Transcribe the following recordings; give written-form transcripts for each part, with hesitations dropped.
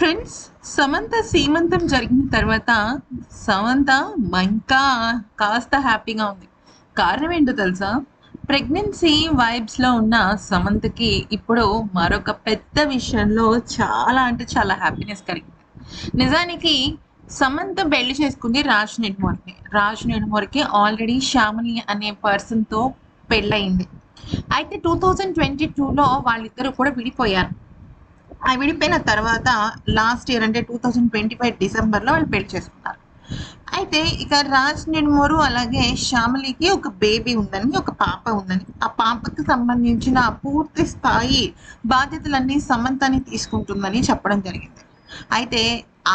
Friends, Samantha సీమంతం జరిగిన తర్వాత సమంత ఇంకా కాస్త హ్యాపీగా ఉంది. కారణం ఏంటో తెలుసా? ప్రెగ్నెన్సీ వైబ్స్లో ఉన్న సమంతకి ఇప్పుడు మరొక పెద్ద విషయంలో చాలా అంటే చాలా హ్యాపీనెస్ కలిగింది. నిజానికి సమంత పెళ్లి చేసుకుంది రాజ్ నెడుమూర్ని. రాజ్ నెడుమూర్కి ఆల్రెడీ శ్యామిలి అనే పర్సన్తో పెళ్ళయింది. అయితే 2022లో వాళ్ళిద్దరూ కూడా విడిపోయారు. ఆ విడిపోయిన తర్వాత లాస్ట్ ఇయర్ అంటే 2025 డిసెంబర్లో వాళ్ళు పెళ్లి చేసుకున్నారు. అయితే ఇక రాజ్ నెడుమూరు అలాగే శ్యామిలికి ఒక బేబీ ఉందని, ఒక పాప ఉందని, ఆ పాపకి సంబంధించిన పూర్తి స్థాయి బాధ్యతలన్నీ సమంతని తీసుకుంటుందని చెప్పడం జరిగింది. అయితే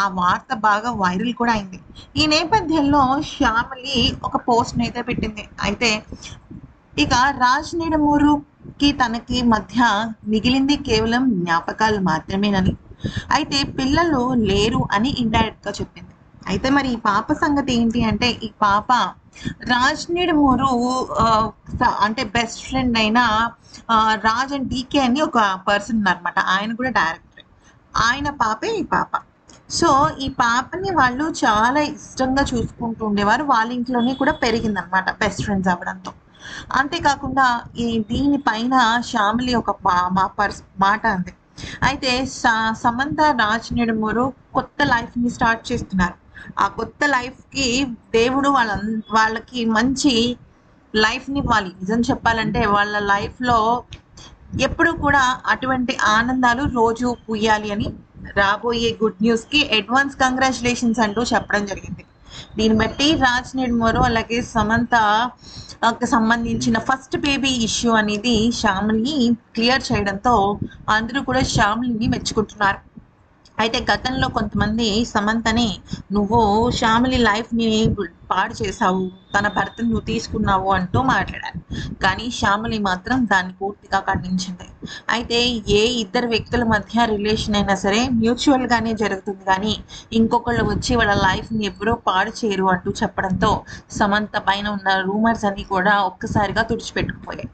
ఆ వార్త బాగా వైరల్ కూడా అయింది. ఈ నేపథ్యంలో శ్యామిలి ఒక పోస్ట్ అయితే పెట్టింది. అయితే ఇక రాజ్ నెడుమూరుకి తనకి మధ్య మిగిలింది కేవలం జ్ఞాపకాలు మాత్రమేనని, అయితే పిల్లలు లేరు అని ఇండైరెక్ట్గా చెప్పింది. అయితే మరి ఈ పాప సంగతి ఏంటి అంటే, ఈ పాప రాజ్ నెడుమూరు అంటే బెస్ట్ ఫ్రెండ్ అయిన రాజ్ అండ్ డీకే అని ఒక పర్సన్ ఉన్నారనమాట. ఆయన కూడా డైరెక్టర్. ఆయన పాపే ఈ పాప. సో ఈ పాపని వాళ్ళు చాలా ఇష్టంగా చూసుకుంటూ ఉండేవారు. వాళ్ళ ఇంట్లోనే కూడా పెరిగిందనమాట, బెస్ట్ ఫ్రెండ్స్ అవ్వడంతో. అంతేకాకుండా దీనిపైన శ్యామిలి ఒక మాట అంది. అయితే సమంత రాజ్ నెడుమూరు కొత్త లైఫ్ని స్టార్ట్ చేస్తున్నారు. ఆ కొత్త లైఫ్కి దేవుడు వాళ్ళకి మంచి లైఫ్ని ఇవ్వాలి. నిజం చెప్పాలంటే వాళ్ళ లైఫ్లో ఎప్పుడు కూడా అటువంటి ఆనందాలు రోజు పూయాలి అని, రాబోయే గుడ్ న్యూస్కి అడ్వాన్స్ కంగ్రాచులేషన్స్ అంటూ చెప్పడం జరిగింది. దీన్ని బట్టి రాజ్ నెడుమూరు అలాగే సమంత సంబంధించిన ఫస్ట్ బేబీ ఇష్యూ అనేది శ్యామిలిని క్లియర్ చేయడంతో అందరూ కూడా శ్యామిలిని మెచ్చుకుంటున్నారు. అయితే గతంలో కొంతమంది సమంతని నువ్వు శ్యామిలి లైఫ్ని పాడు చేశావు, తన భర్తను నువ్వు తీసుకున్నావు అంటూ మాట్లాడారు. కానీ శ్యామిలి మాత్రం దాన్ని పూర్తిగా ఖండించింది. అయితే ఏ ఇద్దరు వ్యక్తుల మధ్య రిలేషన్ అయినా సరే మ్యూచువల్గానే జరుగుతుంది, కానీ ఇంకొకళ్ళు వచ్చి వాళ్ళ లైఫ్ని ఎవరో పాడు చేయరు అంటూ చెప్పడంతో సమంత పైన ఉన్న రూమర్స్ అన్నీ కూడా ఒక్కసారిగా తుడిచిపెట్టుకుపోయాయి.